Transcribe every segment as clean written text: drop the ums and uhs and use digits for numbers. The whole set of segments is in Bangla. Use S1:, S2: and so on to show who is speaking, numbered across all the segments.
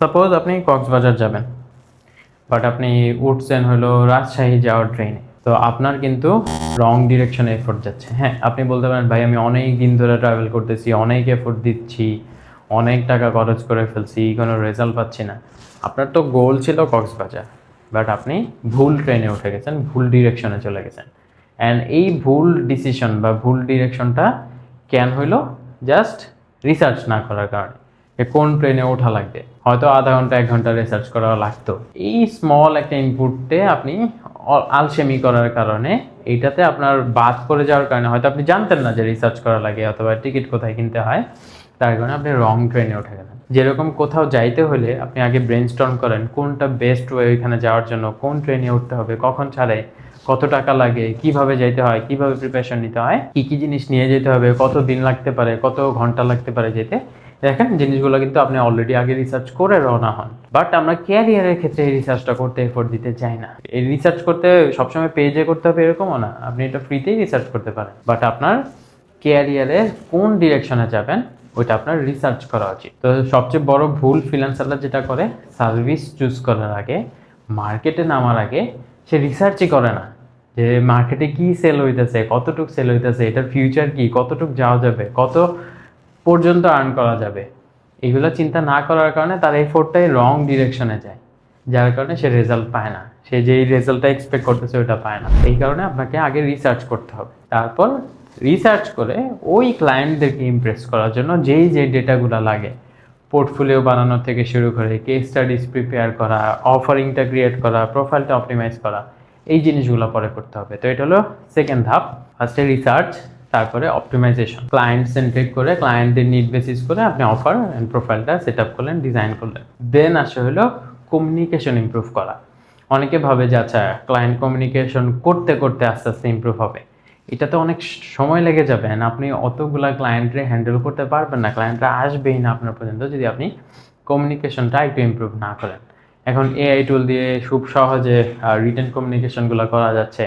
S1: সাপোজ আপনি কক্সবাজার যাবেন, বাট আপনি উঠছেন হলো রাজশাহী যাওয়ার ট্রেনে। তো আপনার কিন্তু রং ডিরেকশনে এফোর্ট যাচ্ছে। হ্যাঁ, আপনি বলতে পারেন ভাই আমি অনেক দিন ধরে ট্রাভেল করতেছি, অনেক এফোর্ট দিচ্ছি, অনেক টাকা খরচ করে ফেলছি, কোনো রেজাল্ট পাচ্ছি না। আপনার তো গোল ছিল কক্সবাজার, বাট আপনি ভুল ট্রেনে উঠে গেছেন, ভুল ডিরেকশনে চলে গেছেন। অ্যান্ড এই ভুল ডিসিশন বা ভুল ডিরেকশনটা কেন হইলো? জাস্ট রিসার্চ না করার কারণে। কোন ট্রেনে ওঠা লাগবে, হয়তো আধা ঘন্টা 1 ঘন্টা রিসার্চ করা লাগতো। এই স্মল একটা ইনপুটে আপনি আলসেমি করার কারণে, এইটাতে আপনার বাদ পড়ে যাওয়ার কারণে, হয়তো আপনি জানতেন না যে রিসার্চ করা লাগে অথবা টিকিট কোথায় কিনতে হয়, তার কারণে আপনি রং ট্রেনে উঠে গেলেন। যেরকম কোথাও যাইতে হলে আপনি আগে ব্রেনস্টর্ম করেন কোনটা বেস্ট ওয়ে ওইখানে যাওয়ার জন্য, কোন ট্রেনে উঠতে হবে, কখন ছাড়ে, কত টাকা লাগে, কিভাবে যাইতে হয়, কিভাবে প্রিপারেশন নিতে হয়, কি কি জিনিস নিয়ে যেতে হবে, কত দিন লাগতে পারে, কত ঘন্টা লাগতে পারে যেতে। দেখেন জিনিসগুলো কিন্তু আপনি অলরেডি আগে রিসার্চ করে রওনা হন। বাট আমরা ক্যারিয়ারের ক্ষেত্রে এই রিসার্চটা করতে এফোর্ট দিতে চাই না। এই রিসার্চ করতে সবসময় পেজে করতে হবে এরকমও না, আপনি এটা ফ্রিতেই রিসার্চ করতে পারেন। বাট আপনার ক্যারিয়ারে কোন ডিরেকশনে যাবেন ওইটা আপনার রিসার্চ করা উচিত। তো সবচেয়ে বড় ভুল ফ্রিল্যান্সাররা যেটা করে, সার্ভিস চুজ করার আগে, মার্কেটে নামার আগে সে রিসার্চই করে না যে মার্কেটে কি সেল হইতেছে, কতটুক সেল হইতেছে, এটার ফিউচার কি, কতটুক যাওয়া যাবে, কত পর্যন্ত আর্ন করা যাবে। এইগুলো চিন্তা না করার কারণে তার এফোর্টটাই রং ডিরেকশনে যায়, যার কারণে সে রেজাল্ট পায় না, সে যেই রেজাল্টটা এক্সপেক্ট করতেছে ওইটা পায় না। এই কারণে আপনাকে আগে রিসার্চ করতে হবে, তারপর রিসার্চ করে ওই ক্লায়েন্টদেরকে ইমপ্রেস করার জন্য যেই যে ডেটাগুলো লাগে, পোর্টফোলিও বানানো থেকে শুরু করে কেস স্টাডিজ প্রিপেয়ার করা, অফারিংটা ক্রিয়েট করা, প্রোফাইলটা অপটিমাইজ করা, এই জিনিসগুলো পরে করতে হবে। তো এটা হলো সেকেন্ড ধাপ। ফার্স্টে রিসার্চ, তারপরে অপটিমাইজেশন, ক্লায়েন্ট সেন্ট্রিক করে ক্লায়েন্টদের নিড বেসিস করে আপনি অফার অ্যান্ড প্রোফাইলটা সেট আপ করলেন, ডিজাইন করলেন। দেন আসে হলো কমিউনিকেশন ইমপ্রুভ করা। অনেকে ভাবে যে আচ্ছা ক্লায়েন্ট কমিউনিকেশন করতে করতে আস্তে আস্তে ইমপ্রুভ হবে, এটাতে অনেক সময় লেগে যাবে, আপনি অতগুলা ক্লায়েন্টরে হ্যান্ডেল করতে পারবেন না, ক্লায়েন্টরা আসবেই না আপনার পর্যন্ত যদি আপনি কমিউনিকেশনটা একটু ইমপ্রুভ না করেন। এখন এআই টুল দিয়ে খুব সহজে রিটেন কমিউনিকেশনগুলো করা যাচ্ছে,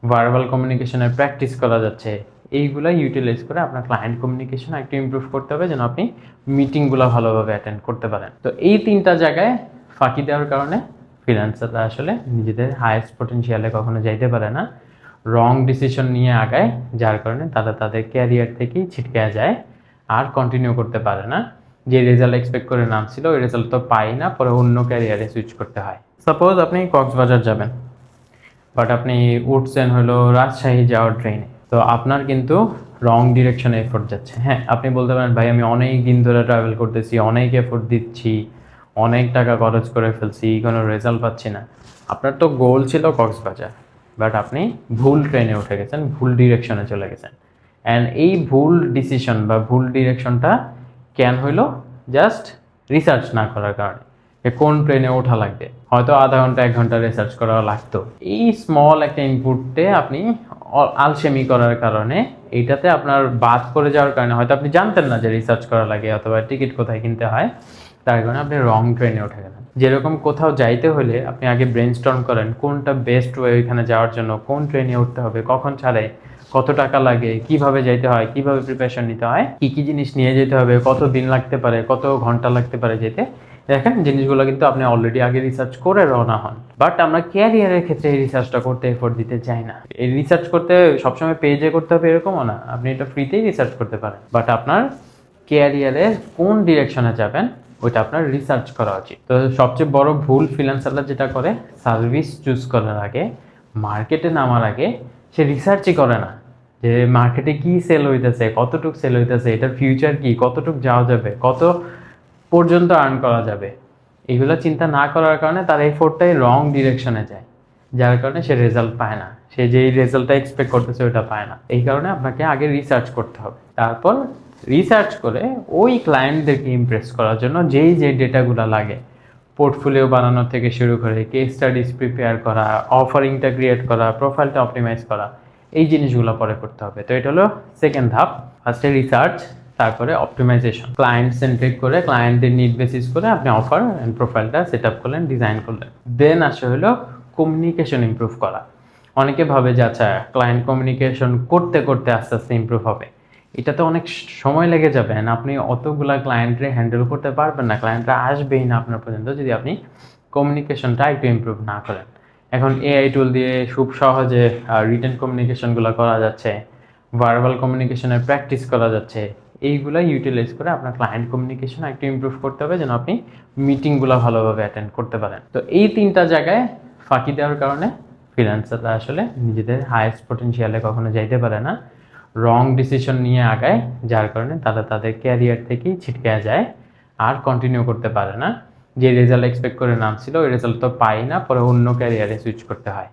S1: ভার্বাল কমিউনিকেশনের প্র্যাকটিস করা যাচ্ছে। এইগুলা ইউটিলাইজ করে আপনার ক্লায়েন্ট কমিউনিকেশন একটু ইমপ্রুভ করতে হবে যেন আপনি মিটিংগুলো ভালোভাবে অ্যাটেন্ড করতে পারেন। তো এই তিনটা জায়গায় ফাঁকি দেওয়ার কারণে ফ্রিল্যান্সাররা আসলে নিজেদের হাইয়েস্ট পটেনশিয়ালে কখনো যাইতে পারে না, রং ডিসিশন নিয়ে আগায়, যার কারণে তারা তাদের ক্যারিয়ার থেকেই ছিটকে যায়, আর কন্টিনিউ করতে পারে না। যে রেজাল্ট এক্সপেক্ট করে নামছিল ওই রেজাল্ট তো পাই না, পরে অন্য ক্যারিয়ারে সুইচ করতে হয়। সাপোজ আপনি কক্সবাজার যাবেন, বাট আপনি উঠছেন হলো রাজশাহী যাওয়ার ট্রেনে। তো আপনার কিন্তু রং ডিরেকশনে এফোর্ট যাচ্ছে। হ্যাঁ, আপনি বলতে পারেন ভাই আমি অনেক দিন ধরে ট্রাভেল করতেছি, অনেক এফোর্ট দিচ্ছি, অনেক টাকা খরচ করে ফেলছি, কোনো রেজাল্ট পাচ্ছি না। আপনার তো গোল ছিল কক্সবাজার, বাট আপনি ভুল ট্রেনে উঠে গেছেন, ভুল ডিরেকশনে চলে গেছেন। অ্যান্ড এই ভুল ডিসিশন বা ভুল ডিরেকশনটা কেন হইলো? জাস্ট রিসার্চ না করার কারণে। কোন ট্রেনে ওঠা লাগবে, হয়তো আধা ঘন্টা 1 ঘন্টা রিসার্চ করা লাগতো। এই স্মল একটা ইনপুটে আপনি আলসেমি করার কারণে, এইটাতে আপনার বাদ পড়ে যাওয়ার কারণে, হয়তো আপনি জানতেন না যে রিসার্চ করা লাগে অথবা টিকিট কোথায় কিনতে হয়, তার কারণে আপনি রং ট্রেনে উঠে গেলেন। যেরকম কোথাও যাইতে হলে আপনি আগে ব্রেনস্টর্ম করেন কোনটা বেস্ট ওয়ে ওইখানে যাওয়ার জন্য, কোন ট্রেনে উঠতে হবে, কখন ছাড়ে, কত টাকা লাগে, কিভাবে যাইতে হয়, কিভাবে প্রিপারেশন নিতে হয়, কি কি জিনিস নিয়ে যেতে হবে, কত দিন লাগতে পারে, কত ঘন্টা লাগতে পারে যেতে। দেখেন জিনিসগুলো কিন্তু আপনি অলরেডি আগে রিসার্চ করে রওনা হন। বাট আমরা ক্যারিয়ারের ক্ষেত্রে এই রিসার্চটা করতে এফোর্ট দিতে চাই না। এই রিসার্চ করতে সবসময় পেজে করতে হবে এরকমও না, আপনি এটা ফ্রিতেই রিসার্চ করতে পারেন। বাট আপনার ক্যারিয়ারে কোন ডিরেকশনে যাবেন ওইটা আপনার রিসার্চ করা উচিত। তো সবচেয়ে বড় ভুল ফ্রিল্যান্সাররা যেটা করে, সার্ভিস চুজ করার আগে, মার্কেটে নামার আগে সে রিসার্চই করে না যে মার্কেটে কি সেল হইতেছে, কতটুক সেল হইতেছে, এটার ফিউচার কি, কতটুক যাওয়া যাবে, কত পর্যন্ত আর্ন করা যাবে। এইগুলো চিন্তা না করার কারণে তার এফোর্টটাই রং ডিরেকশনে যায়, যার কারণে সে রেজাল্ট পায় না, সে যেই রেজাল্টটা এক্সপেক্ট করতেছে ওইটা পায় না। এই কারণে আপনাকে আগে রিসার্চ করতে হবে, তারপর রিসার্চ করে ওই ক্লায়েন্টদেরকে ইমপ্রেস করার জন্য যেই যে ডেটাগুলো লাগে, পোর্টফোলিও বানানো থেকে শুরু করে কেস স্টাডিজ প্রিপেয়ার করা, অফারিংটা ক্রিয়েট করা, প্রোফাইলটা অপটিমাইজ করা, এই জিনিসগুলো পরে করতে হবে। তো এটা হলো সেকেন্ড ধাপ। ফার্স্টে রিসার্চ, তারপরে অপটিমাইজেশন, ক্লায়েন্ট সেন্ট্রিক করে ক্লায়েন্টদের নিড বেসিস করে আপনি অফার অ্যান্ড প্রোফাইলটা সেট আপ করলেন, ডিজাইন করলেন। দেন আসে হলো কমিউনিকেশন ইমপ্রুভ করা। অনেকে ভাবে যে আচ্ছা ক্লায়েন্ট কমিউনিকেশন করতে করতে আস্তে আস্তে ইমপ্রুভ হবে, এটাতে অনেক সময় লেগে যাবে and আপনি অতগুলা ক্লায়েন্টরে হ্যান্ডেল করতে পারবেন না, ক্লায়েন্টরা আসবেই না আপনার পর্যন্ত যদি আপনি কমিউনিকেশনটা একটু ইমপ্রুভ না করেন। এখন এআই টুল দিয়ে খুব সহজে রিটেন কমিউনিকেশনগুলো করা যাচ্ছে, ভার্বাল কমিউনিকেশনের প্র্যাকটিস করা যাচ্ছে। এইগুলা ইউটিলাইজ করে আপনার ক্লায়েন্ট কমিউনিকেশন একটু ইমপ্রুভ করতে হবে যেন আপনি মিটিংগুলো ভালোভাবে অ্যাটেন্ড করতে পারেন। তো এই 3টা জায়গায় ফাঁকি দেওয়ার কারণে ফ্রিল্যান্সাররা আসলে নিজেদের হাইয়েস্ট পটেনশিয়ালে কখনো যাইতে পারে না, রং ডিসিশন নিয়ে আগায়, যার কারণে তারা তাদের ক্যারিয়ার থেকেই ছিটকে যায় আর কন্টিনিউ করতে পারে না। যে রেজাল্ট এক্সপেক্ট করে নামছিল ওই রেজাল্ট তো পাই না, পরে অন্য ক্যারিয়ারে সুইচ করতে হয়।